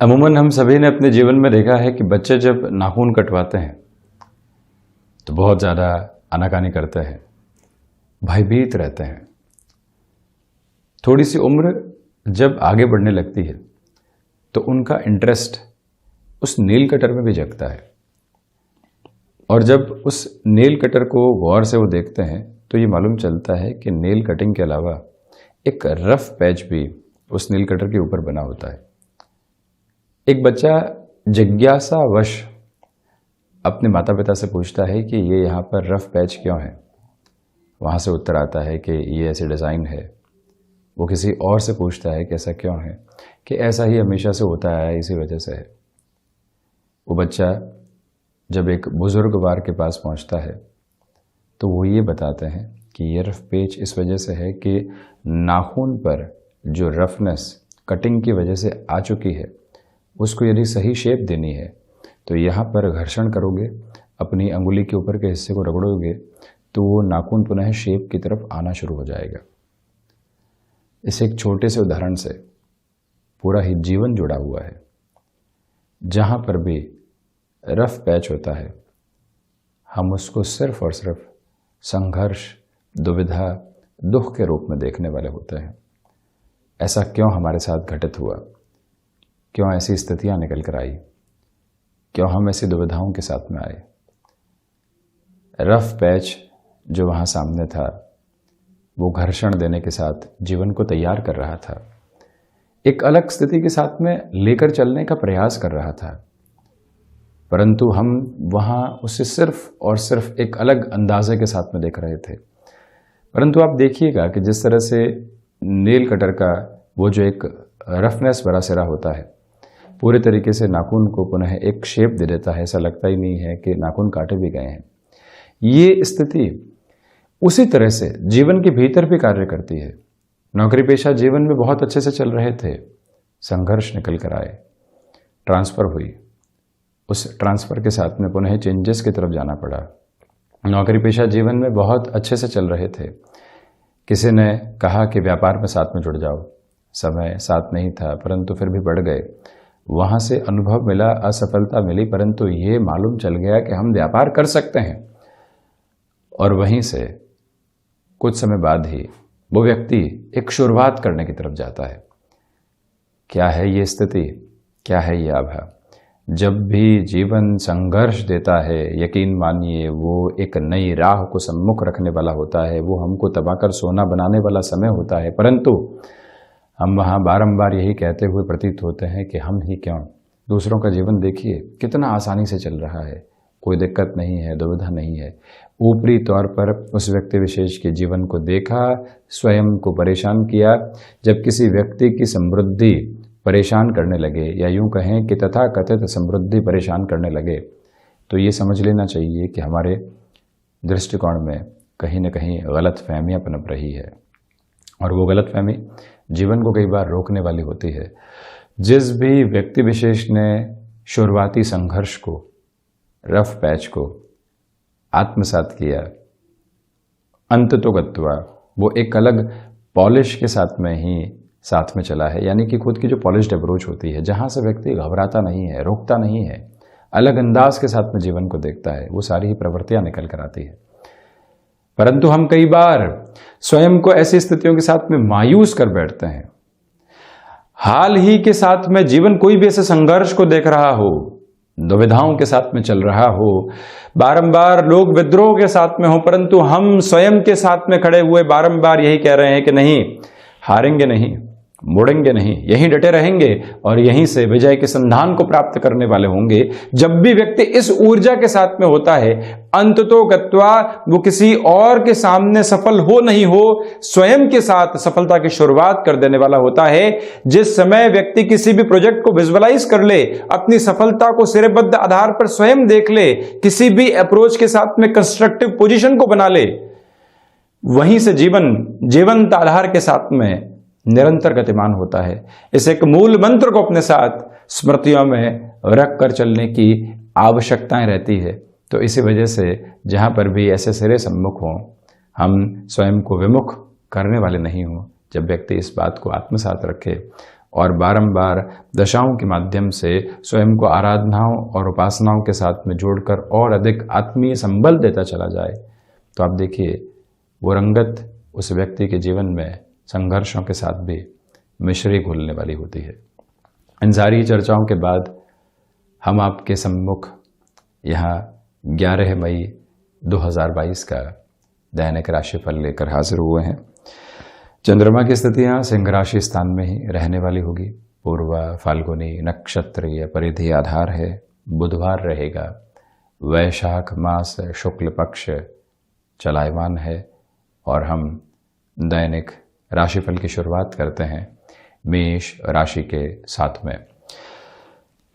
अमूमन हम सभी ने अपने जीवन में देखा है कि बच्चे जब नाखून कटवाते हैं तो बहुत ज़्यादा आनाकानी करते हैं, भयभीत रहते हैं। थोड़ी सी उम्र जब आगे बढ़ने लगती है तो उनका इंटरेस्ट उस नेल कटर में भी जगता है, और जब उस नेल कटर को गौर से वो देखते हैं तो ये मालूम चलता है कि नेल कटिंग के अलावा एक रफ पैच भी उस नेल कटर के ऊपर बना होता है। एक बच्चा जिज्ञासावश अपने माता पिता से पूछता है कि ये यहाँ पर रफ पैच क्यों है। वहाँ से उत्तर आता है कि ये ऐसे डिज़ाइन है। वो किसी और से पूछता है कि ऐसा क्यों है, कि ऐसा ही हमेशा से होता है, इसी वजह से है। वो बच्चा जब एक बुजुर्गवार के पास पहुँचता है तो वो ये बताते हैं कि ये रफ पेच इस वजह से है कि नाखून पर जो रफनेस कटिंग की वजह से आ चुकी है, उसको यदि सही शेप देनी है तो यहाँ पर घर्षण करोगे, अपनी अंगुली के ऊपर के हिस्से को रगड़ोगे तो वो नाखून पुनः शेप की तरफ आना शुरू हो जाएगा। इस एक छोटे से उदाहरण से पूरा ही जीवन जुड़ा हुआ है। जहाँ पर भी रफ पैच होता है हम उसको सिर्फ और सिर्फ संघर्ष, दुविधा, दुख के रूप में देखने वाले होते हैं। ऐसा क्यों हमारे साथ घटित हुआ? क्यों ऐसी स्थितियां निकल कर आई? क्यों हम ऐसी दुविधाओं के साथ में आए? रफ पैच जो वहाँ सामने था वो घर्षण देने के साथ जीवन को तैयार कर रहा था, एक अलग स्थिति के साथ में लेकर चलने का प्रयास कर रहा था, परंतु हम वहाँ उसे सिर्फ और सिर्फ एक अलग अंदाजे के साथ में देख रहे थे। परंतु आप देखिएगा कि जिस तरह से नेल कटर का वो जो एक रफनेस भरा सिरा होता है पूरे तरीके से नाखून को पुनः एक शेप दे देता है, ऐसा लगता ही नहीं है कि नाखून काटे भी गए हैं। ये स्थिति उसी तरह से जीवन के भीतर भी कार्य करती है। नौकरी पेशा जीवन में बहुत अच्छे से चल रहे थे, संघर्ष निकल कर आए, ट्रांसफ़र हुई, उस ट्रांसफ़र के साथ में पुनः चेंजेस की तरफ जाना पड़ा। नौकरी पेशा जीवन में बहुत अच्छे से चल रहे थे, किसी ने कहा कि व्यापार में साथ में जुड़ जाओ, समय साथ नहीं था परंतु फिर भी बढ़ गए। वहाँ से अनुभव मिला, असफलता मिली, परंतु ये मालूम चल गया कि हम व्यापार कर सकते हैं। और वहीं से कुछ समय बाद ही वो व्यक्ति एक शुरुआत करने की तरफ जाता है। क्या है ये स्थिति, क्या है ये आभा? जब भी जीवन संघर्ष देता है, यकीन मानिए वो एक नई राह को सम्मुख रखने वाला होता है, वो हमको तबाकर सोना बनाने वाला समय होता है, परंतु हम वहाँ बारंबार यही कहते हुए प्रतीत होते हैं कि हम ही क्यों। दूसरों का जीवन देखिए कितना आसानी से चल रहा है, कोई दिक्कत नहीं है, दुविधा नहीं है। ऊपरी तौर पर उस व्यक्ति विशेष के जीवन को देखा, स्वयं को परेशान किया। जब किसी व्यक्ति की समृद्धि परेशान करने लगे, या यूं कहें कि तथाकथित समृद्धि परेशान करने लगे, तो ये समझ लेना चाहिए कि हमारे दृष्टिकोण में कहीं न कहीं गलत फहमियाँ पनप रही है, और वो गलत फहमी जीवन को कई बार रोकने वाली होती है। जिस भी व्यक्ति विशेष ने शुरुआती संघर्ष को, रफ पैच को आत्मसात किया, अंततोगत्वा वो एक अलग पॉलिश के साथ में ही साथ में चला है, यानी कि खुद की जो पॉलिश्ड अप्रोच होती है, जहाँ से व्यक्ति घबराता नहीं है, रोकता नहीं है, अलग अंदाज के साथ में जीवन को देखता है, वो सारी ही प्रवृत्तियाँ निकल कर आती है। परंतु हम कई बार स्वयं को ऐसी स्थितियों के साथ में मायूस कर बैठते हैं। हाल ही के साथ में जीवन कोई भी ऐसे संघर्ष को देख रहा हो, दुविधाओं के साथ में चल रहा हो, बारंबार लोग विद्रोह के साथ में हो, परंतु हम स्वयं के साथ में खड़े हुए बारंबार यही कह रहे हैं कि नहीं, हारेंगे नहीं, मुड़ेंगे नहीं, यहीं डटे रहेंगे और यहीं से विजय के संधान को प्राप्त करने वाले होंगे। जब भी व्यक्ति इस ऊर्जा के साथ में होता है, अंततोगत्वा वो किसी और के सामने सफल हो नहीं हो, स्वयं के साथ सफलता की शुरुआत कर देने वाला होता है। जिस समय व्यक्ति किसी भी प्रोजेक्ट को विजुअलाइज कर ले, अपनी सफलता को सिरेबद्ध आधार पर स्वयं देख ले, किसी भी अप्रोच के साथ में कंस्ट्रक्टिव पोजीशन को बना ले, वहीं से जीवन जीवंत आधार के साथ में निरंतर गतिमान होता है। इस एक मूल मंत्र को अपने साथ स्मृतियों में रख कर चलने की आवश्यकताएं रहती है। तो इसी वजह से जहाँ पर भी ऐसे सिरे सम्मुख हों, हम स्वयं को विमुख करने वाले नहीं हों। जब व्यक्ति इस बात को आत्मसात रखे और बारंबार दशाओं के माध्यम से स्वयं को आराधनाओं और उपासनाओं के साथ में जोड़कर और अधिक आत्मीय संबल देता चला जाए, तो आप देखिए वो रंगत उस व्यक्ति के जीवन में संघर्षों के साथ भी मिश्री घुलने वाली होती है। इन सारी चर्चाओं के बाद हम आपके सम्मुख यहाँ 11 मई 2022 का दैनिक राशिफल लेकर हाजिर हुए हैं। चंद्रमा की स्थितियाँ सिंह राशि स्थान में ही रहने वाली होगी। पूर्वा फाल्गुनी नक्षत्र या परिधि आधार है। बुधवार रहेगा। वैशाख मास शुक्ल पक्ष चलायमान है और हम दैनिक राशिफल की शुरुआत करते हैं मेष राशि के साथ में।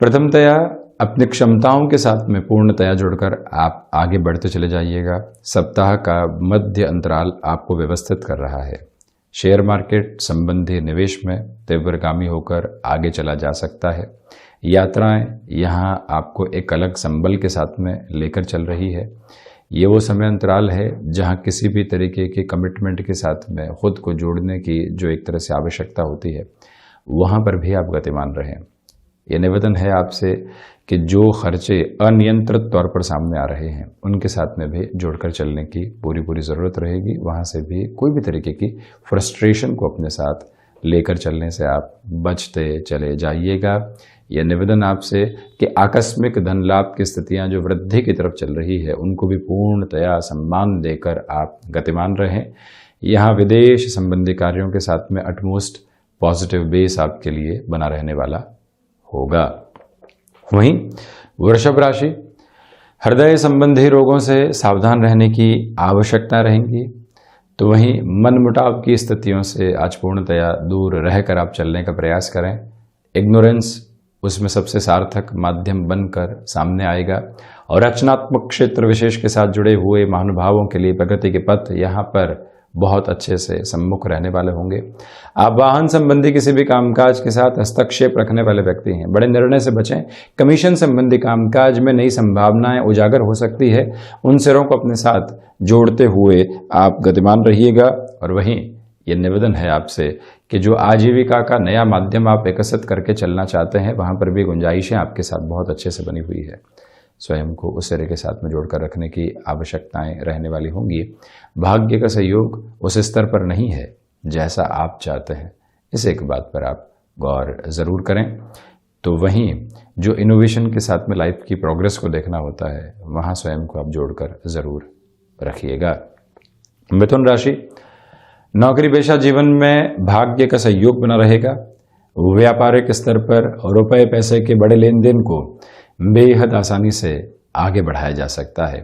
प्रथमतया अपनी क्षमताओं के साथ में पूर्णतया जुड़कर आप आगे बढ़ते चले जाइएगा। सप्ताह का मध्य अंतराल आपको व्यवस्थित कर रहा है। शेयर मार्केट संबंधी निवेश में तीव्रगामी होकर आगे चला जा सकता है। यात्राएं यहाँ आपको एक अलग संबल के साथ में लेकर चल रही है। ये वो समय अंतराल है जहाँ किसी भी तरीके के कमिटमेंट के साथ में खुद को जोड़ने की जो एक तरह से आवश्यकता होती है, वहाँ पर भी आप गतिमान रहें। ये निवेदन है आपसे कि जो खर्चे अनियंत्रित तौर पर सामने आ रहे हैं उनके साथ में भी जोड़कर चलने की पूरी ज़रूरत रहेगी। वहाँ से भी कोई भी तरीके की फ्रस्ट्रेशन को अपने साथ लेकर चलने से आप बचते चले जाइएगा। यह निवेदन आपसे कि आकस्मिक धन लाभ की स्थितियाँ जो वृद्धि की तरफ चल रही है उनको भी पूर्णतया सम्मान देकर आप गतिमान रहें। यहाँ विदेश संबंधी कार्यों के साथ में अटमोस्ट पॉजिटिव बेस आपके लिए बना रहने वाला होगा। वहीं वृषभ राशि, हृदय संबंधी रोगों से सावधान रहने की आवश्यकता रहेगी। तो वहीं मनमुटाव की स्थितियों से आज पूर्णतया दूर रहकर आप चलने का प्रयास करें। इग्नोरेंस उसमें सबसे सार्थक माध्यम बनकर सामने आएगा और रचनात्मक क्षेत्र विशेष के साथ जुड़े हुए महानुभावों के लिए प्रगति के पथ यहाँ पर बहुत अच्छे से सम्मुख रहने वाले होंगे। आप वाहन संबंधी किसी भी कामकाज के साथ हस्तक्षेप रखने वाले व्यक्ति हैं, बड़े निर्णय से बचें। कमीशन संबंधी कामकाज में नई संभावनाएं उजागर हो सकती है, उन सिरों को अपने साथ जोड़ते हुए आप गतिमान रहिएगा। और वहीं ये निवेदन है आपसे कि जो आजीविका का नया माध्यम आप विकसित करके चलना चाहते हैं, वहाँ पर भी गुंजाइशें आपके साथ बहुत अच्छे से बनी हुई है। स्वयं को उस सिरे के साथ में जोड़कर रखने की आवश्यकताएं रहने वाली होंगी। भाग्य का सहयोग उस स्तर पर नहीं है जैसा आप चाहते हैं, इस एक बात पर आप गौर ज़रूर करें। तो वहीं जो इनोवेशन के साथ में लाइफ की प्रोग्रेस को देखना होता है, वहाँ स्वयं को आप जोड़कर ज़रूर रखिएगा। मिथुन राशि, नौकरी पेशा जीवन में भाग्य का सहयोग बना रहेगा। व्यापारिक स्तर पर रुपए पैसे के बड़े लेन देन को बेहद आसानी से आगे बढ़ाया जा सकता है।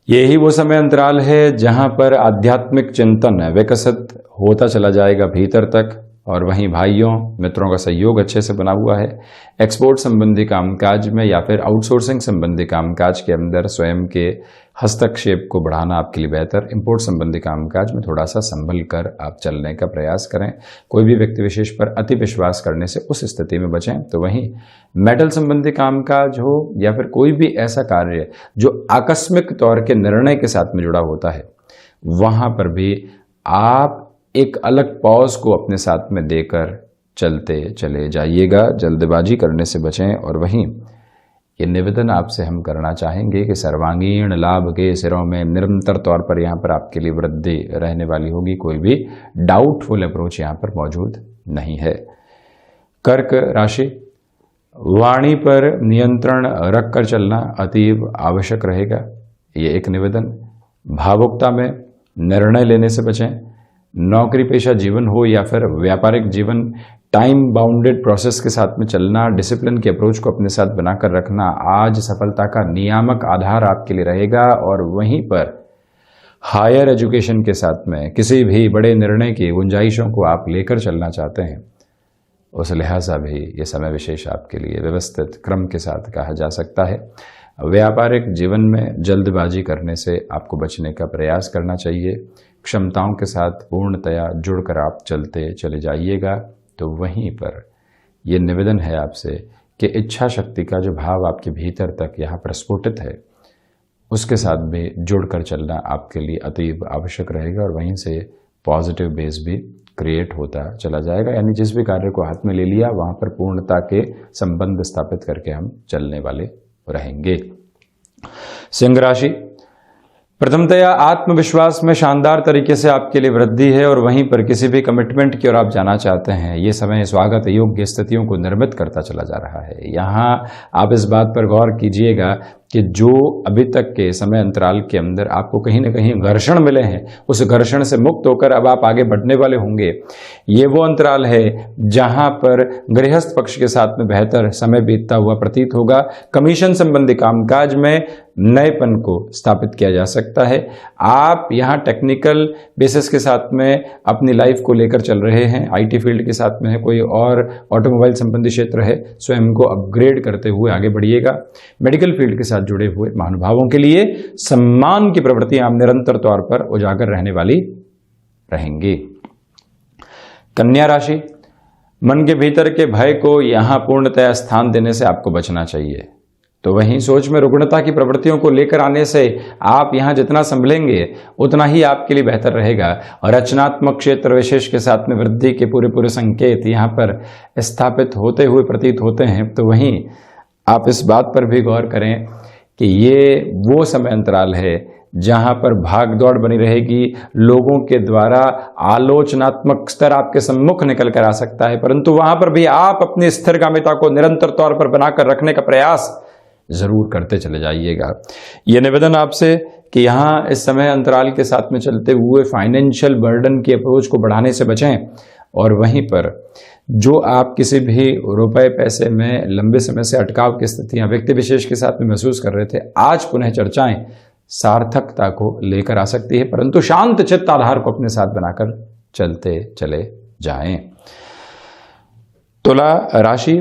यही वो समय अंतराल है जहां पर आध्यात्मिक चिंतन विकसित होता चला जाएगा भीतर तक। और वहीं भाइयों मित्रों का सहयोग अच्छे से बना हुआ है। एक्सपोर्ट संबंधी कामकाज में या फिर आउटसोर्सिंग संबंधी कामकाज के अंदर स्वयं के हस्तक्षेप को बढ़ाना आपके लिए बेहतर। इंपोर्ट संबंधी कामकाज में थोड़ा सा संभल कर आप चलने का प्रयास करें। कोई भी व्यक्ति विशेष पर अति विश्वास करने से उस स्थिति में बचें। तो वहीं मेटल संबंधी कामकाज हो या फिर कोई भी ऐसा कार्य जो आकस्मिक तौर के निर्णय के साथ में जुड़ा होता है, वहां पर भी आप एक अलग पॉज को अपने साथ में देकर चलते चले जाइएगा। जल्दबाजी करने से बचें। और वहीं ये निवेदन आपसे हम करना चाहेंगे कि सर्वांगीण लाभ के सिरों में निरंतर तौर पर यहाँ पर आपके लिए वृद्धि रहने वाली होगी। कोई भी डाउटफुल अप्रोच यहाँ पर मौजूद नहीं है। कर्क राशि, वाणी पर नियंत्रण रख कर चलना अतीव आवश्यक रहेगा। ये एक निवेदन। भावुकता में निर्णय लेने से बचें। नौकरी पेशा जीवन हो या फिर व्यापारिक जीवन, टाइम बाउंडेड प्रोसेस के साथ में चलना, डिसिप्लिन की अप्रोच को अपने साथ बनाकर रखना आज सफलता का नियामक आधार आपके लिए रहेगा। और वहीं पर हायर एजुकेशन के साथ में किसी भी बड़े निर्णय की गुंजाइशों को आप लेकर चलना चाहते हैं, उस लिहाजा भी ये समय विशेष आपके लिए व्यवस्थित क्रम के साथ कहा जा सकता है। व्यापारिक जीवन में जल्दबाजी करने से आपको बचने का प्रयास करना चाहिए। क्षमताओं के साथ पूर्णतया जुड़कर आप चलते चले जाइएगा। तो वहीं पर यह निवेदन है आपसे कि इच्छा शक्ति का जो भाव आपके भीतर तक यहाँ प्रस्फुटित है, उसके साथ भी जुड़कर चलना आपके लिए अतीव आवश्यक रहेगा। और वहीं से पॉजिटिव बेस भी क्रिएट होता चला जाएगा। यानी जिस भी कार्य को हाथ में ले लिया वहां पर पूर्णता के संबंध स्थापित करके हम चलने वाले रहेंगे। सिंह राशि, प्रथमतया आत्मविश्वास में शानदार तरीके से आपके लिए वृद्धि है और वहीं पर किसी भी कमिटमेंट की ओर आप जाना चाहते हैं, ये समय स्वागत योग्य स्थितियों को निर्मित करता चला जा रहा है। यहाँ आप इस बात पर गौर कीजिएगा कि जो अभी तक के समय अंतराल के अंदर आपको कहीं ना कहीं घर्षण मिले हैं, उस घर्षण से मुक्त होकर अब आप आगे बढ़ने वाले होंगे। ये वो अंतराल है जहां पर गृहस्थ पक्ष के साथ में बेहतर समय बीतता हुआ प्रतीत होगा। कमीशन संबंधी कामकाज में नएपन को स्थापित किया जा सकता है। आप यहाँ टेक्निकल बेसिस के साथ में अपनी लाइफ को लेकर चल रहे हैं, आईटी फील्ड के साथ में है, कोई और ऑटोमोबाइल संबंधी क्षेत्र है, स्वयं को अपग्रेड करते हुए आगे बढ़िएगा। मेडिकल फील्ड के साथ जुड़े हुए महानुभावों के लिए सम्मान की प्रवृत्तियां निरंतर तौर पर उजागर रहने वाली रहेंगी। कन्या राशि, मन के भीतर के भय को यहां पूर्णतया स्थान देने से आपको बचना चाहिए। तो वहीं सोच में रुग्णता की प्रवृत्तियों को लेकर आने से आप यहां जितना संभलेंगे उतना ही आपके लिए बेहतर रहेगा। और रचनात्मक क्षेत्र विशेष के साथ में वृद्धि के पूरे संकेत यहां पर स्थापित होते हुए प्रतीत होते हैं। तो वहीं आप इस बात पर भी गौर करें कि ये वो समय अंतराल है जहां पर भाग दौड़ बनी रहेगी, लोगों के द्वारा आलोचनात्मक स्तर आपके सम्मुख निकल कर आ सकता है, परंतु वहां पर भी आप अपनी स्थिरगामिता को निरंतर तौर पर बनाकर रखने का प्रयास जरूर करते चले जाइएगा। यह निवेदन आपसे कि यहाँ इस समय अंतराल के साथ में चलते हुए फाइनेंशियल बर्डन की अप्रोच को बढ़ाने से बचें, और वहीं पर जो आप किसी भी रुपए पैसे में लंबे समय से अटकाव की स्थितियां व्यक्ति विशेष के साथ में महसूस कर रहे थे, आज पुनः चर्चाएं सार्थकता को लेकर आ सकती है, परंतु शांत चित्त आधार को अपने साथ बनाकर चलते चले जाएं। तुला राशि,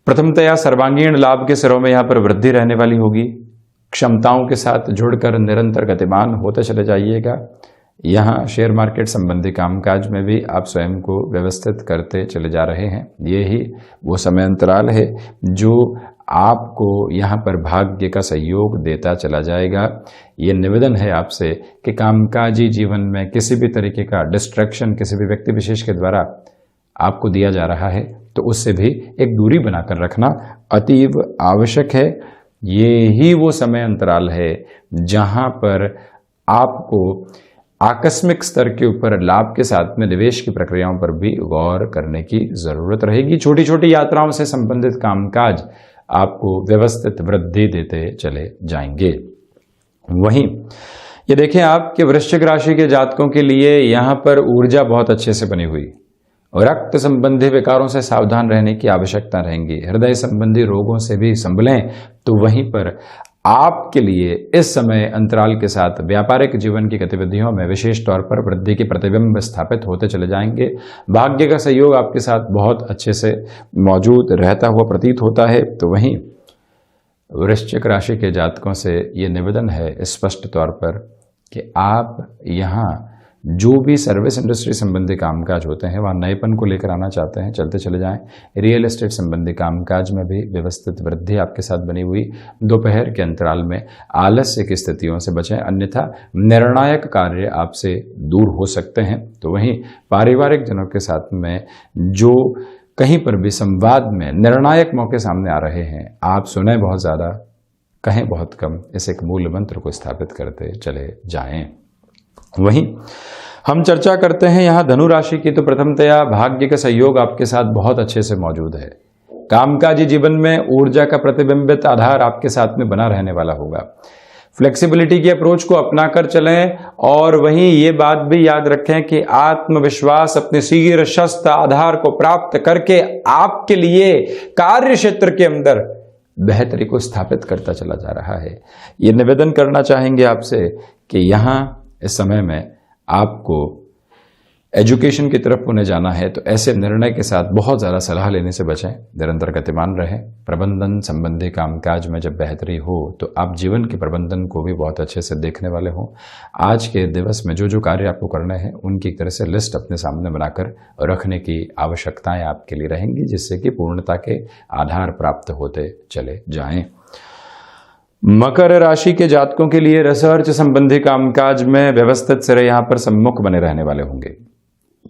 प्रथमतया सर्वांगीण लाभ के सिरों में यहां पर वृद्धि रहने वाली होगी। क्षमताओं के साथ जुड़कर निरंतर गतिमान होते चले जाइएगा। यहाँ शेयर मार्केट संबंधी कामकाज में भी आप स्वयं को व्यवस्थित करते चले जा रहे हैं। ये ही वो समय अंतराल है जो आपको यहाँ पर भाग्य का सहयोग देता चला जाएगा। ये निवेदन है आपसे कि कामकाजी जीवन में किसी भी तरीके का डिस्ट्रैक्शन किसी भी व्यक्ति विशेष के द्वारा आपको दिया जा रहा है तो उससे भी एक दूरी बनाकर रखना अतीव आवश्यक है। ये ही वो समय अंतराल है जहाँ पर आपको आकस्मिक स्तर के ऊपर लाभ के साथ में निवेश की प्रक्रियाओं पर भी गौर करने की जरूरत रहेगी। छोटी छोटी यात्राओं से संबंधित कामकाज आपको व्यवस्थित वृद्धि देते चले जाएंगे। वहीं ये देखें, आपके वृश्चिक राशि के जातकों के लिए यहाँ पर ऊर्जा बहुत अच्छे से बनी हुई और रक्त संबंधी विकारों से सावधान रहने की आवश्यकता रहेगी। हृदय संबंधी रोगों से भी संभलें। तो वहीं पर आपके लिए इस समय अंतराल के साथ व्यापारिक जीवन की गतिविधियों में विशेष तौर पर वृद्धि के प्रतिबिंब स्थापित होते चले जाएंगे। भाग्य का सहयोग आपके साथ बहुत अच्छे से मौजूद रहता हुआ प्रतीत होता है। तो वहीं वृश्चिक राशि के जातकों से ये निवेदन है स्पष्ट तौर पर कि आप यहाँ जो भी सर्विस इंडस्ट्री संबंधी कामकाज होते हैं वहाँ नएपन को लेकर आना चाहते हैं, चलते चले जाएं। रियल एस्टेट संबंधी कामकाज में भी व्यवस्थित वृद्धि आपके साथ बनी हुई। दोपहर के अंतराल में आलस्य की स्थितियों से बचें, अन्यथा निर्णायक कार्य आपसे दूर हो सकते हैं। तो वहीं पारिवारिक जनों के साथ में जो कहीं पर भी संवाद में निर्णायक मौके सामने आ रहे हैं, आप सुने बहुत ज़्यादा, कहें बहुत कम, इस एक मूल मंत्र को स्थापित करते चले जाएं। वहीं हम चर्चा करते हैं यहाँ धनु राशि की। तो प्रथमतया भाग्य का सहयोग आपके साथ बहुत अच्छे से मौजूद है। कामकाजी जीवन में ऊर्जा का प्रतिबिंबित आधार आपके साथ में बना रहने वाला होगा। फ्लेक्सिबिलिटी की अप्रोच को अपनाकर चलें और वहीं ये बात भी याद रखें कि आत्मविश्वास अपने शीर्षस्थ आधार को प्राप्त करके आपके लिए कार्य क्षेत्र के अंदर बेहतरी को स्थापित करता चला जा रहा है। ये निवेदन करना चाहेंगे आपसे कि यहाँ इस समय में आपको एजुकेशन की तरफ उन्हें जाना है तो ऐसे निर्णय के साथ बहुत ज़्यादा सलाह लेने से बचें, निरंतर गतिमान रहें। प्रबंधन संबंधी कामकाज में जब बेहतरी हो तो आप जीवन के प्रबंधन को भी बहुत अच्छे से देखने वाले हों। आज के दिवस में जो जो कार्य आपको करने हैं उनकी एक तरह से लिस्ट अपने सामने बनाकर रखने की आवश्यकताएं आपके लिए रहेंगी, जिससे कि पूर्णता के आधार प्राप्त होते चले जाएं। मकर राशि के जातकों के लिए रिसर्च संबंधी कामकाज में व्यवस्थित सिरे यहाँ पर सम्मुख बने रहने वाले होंगे।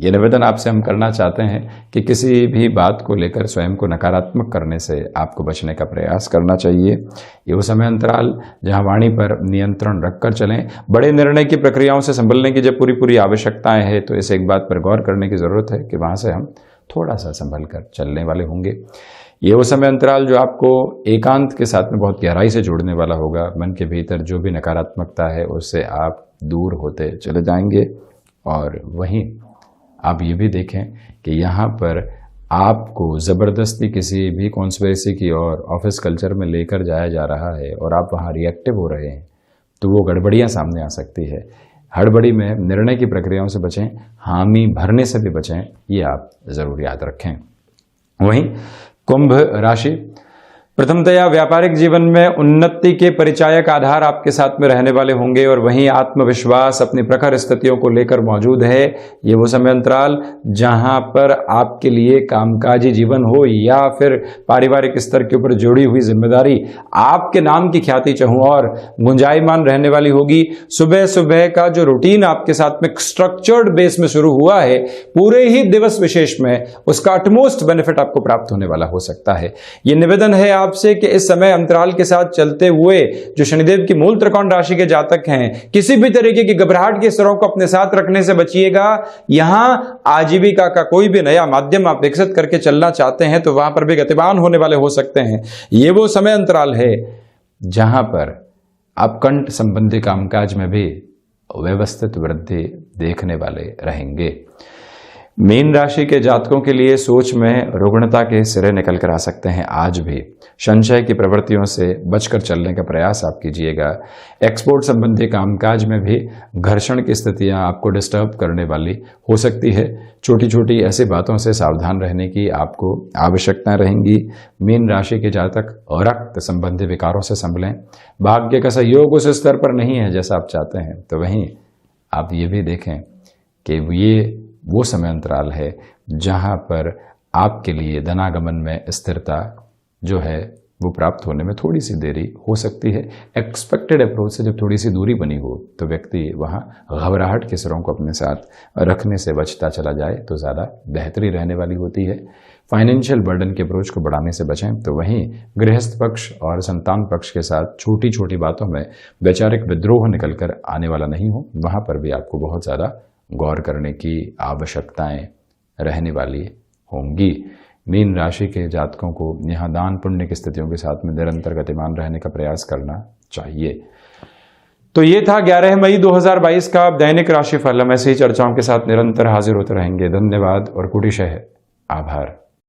ये निवेदन आपसे हम करना चाहते हैं कि किसी भी बात को लेकर स्वयं को नकारात्मक करने से आपको बचने का प्रयास करना चाहिए। ये वो समय अंतराल जहां वाणी पर नियंत्रण रखकर चलें। बड़े निर्णय की प्रक्रियाओं से संभलने की जब पूरी पूरी आवश्यकताएं हैं तो इस एक बात पर गौर करने की ज़रूरत है कि वहां से हम थोड़ा सा संभल कर चलने वाले होंगे। ये वो समय अंतराल जो आपको एकांत के साथ में बहुत गहराई से जोड़ने वाला होगा। मन के भीतर जो भी नकारात्मकता है उससे आप दूर होते चले जाएंगे। और वहीं आप ये भी देखें कि यहाँ पर आपको ज़बरदस्ती किसी भी कॉन्स्पिरेसी की और ऑफिस कल्चर में लेकर जाया जा रहा है और आप वहाँ रिएक्टिव हो रहे हैं तो वो गड़बड़ियाँ सामने आ सकती है। हड़बड़ी में निर्णय की प्रक्रियाओं से बचें, हामी भरने से भी बचें, ये आप ज़रूर याद रखें। वहीं कुंभ राशि, प्रथमतया व्यापारिक जीवन में उन्नति के परिचायक आधार आपके साथ में रहने वाले होंगे और वहीं आत्मविश्वास अपनी प्रखर स्थितियों को लेकर मौजूद है। ये वो समय अंतराल जहां पर आपके लिए कामकाजी जीवन हो या फिर पारिवारिक स्तर के ऊपर जुड़ी हुई जिम्मेदारी आपके नाम की ख्याति चाहूं और गुंजायमान रहने वाली होगी। सुबह सुबह का जो रूटीन आपके साथ में स्ट्रक्चर्ड बेस में शुरू हुआ है, पूरे ही दिवस विशेष में उसका अटमोस्ट बेनिफिट आपको प्राप्त होने वाला हो सकता है। ये निवेदन है आपसे कि इस समय अंतराल के साथ चलते हुए जो शनिदेव की मूल त्रिकोण राशि के जातक हैं, किसी भी तरीके की घबराहट के स्तरों को अपने साथ रखने से बचिएगा। यहां आजीविका का कोई भी नया माध्यम आप विकसित करके चलना चाहते हैं तो वहां पर भी गतिमान होने वाले हो सकते हैं। ये वो समय अंतराल है जहां पर आप कंठ संबंधी कामकाज में भी व्यवस्थित वृद्धि देखने वाले रहेंगे। मीन राशि के जातकों के लिए सोच में रुग्णता के सिरे निकल कर आ सकते हैं। आज भी संशय की प्रवृत्तियों से बचकर चलने का प्रयास आप कीजिएगा। एक्सपोर्ट संबंधी कामकाज में भी घर्षण की स्थितियां आपको डिस्टर्ब करने वाली हो सकती है। छोटी छोटी ऐसी बातों से सावधान रहने की आपको आवश्यकता रहेंगी। मीन राशि के जातक रक्त संबंधी विकारों से संभलें। भाग्य का सहयोग उस स्तर पर नहीं है जैसा आप चाहते हैं, तो वहीं आप ये भी देखें कि ये वो समय अंतराल है जहां पर आपके लिए धनागमन में स्थिरता जो है वो प्राप्त होने में थोड़ी सी देरी हो सकती है। एक्सपेक्टेड अप्रोच से जब थोड़ी सी दूरी बनी हो तो व्यक्ति वहां घबराहट के सिरों को अपने साथ रखने से बचता चला जाए तो ज़्यादा बेहतरी रहने वाली होती है। फाइनेंशियल बर्डन के अप्रोच को बढ़ाने से बचें। तो वहीं गृहस्थ पक्ष और संतान पक्ष के साथ छोटी छोटी बातों में वैचारिक विद्रोह निकल कर आने वाला नहीं हो, वहां पर भी आपको बहुत ज़्यादा गौर करने की आवश्यकताएं रहने वाली होंगी। मीन राशि के जातकों को यहाँ दान पुण्य की स्थितियों के साथ में निरंतर गतिमान रहने का प्रयास करना चाहिए। तो ये था 11 मई 2022 का दैनिक राशिफल। हम ऐसी ही चर्चाओं के साथ निरंतर हाजिर होते रहेंगे। धन्यवाद और कोटिशः आभार।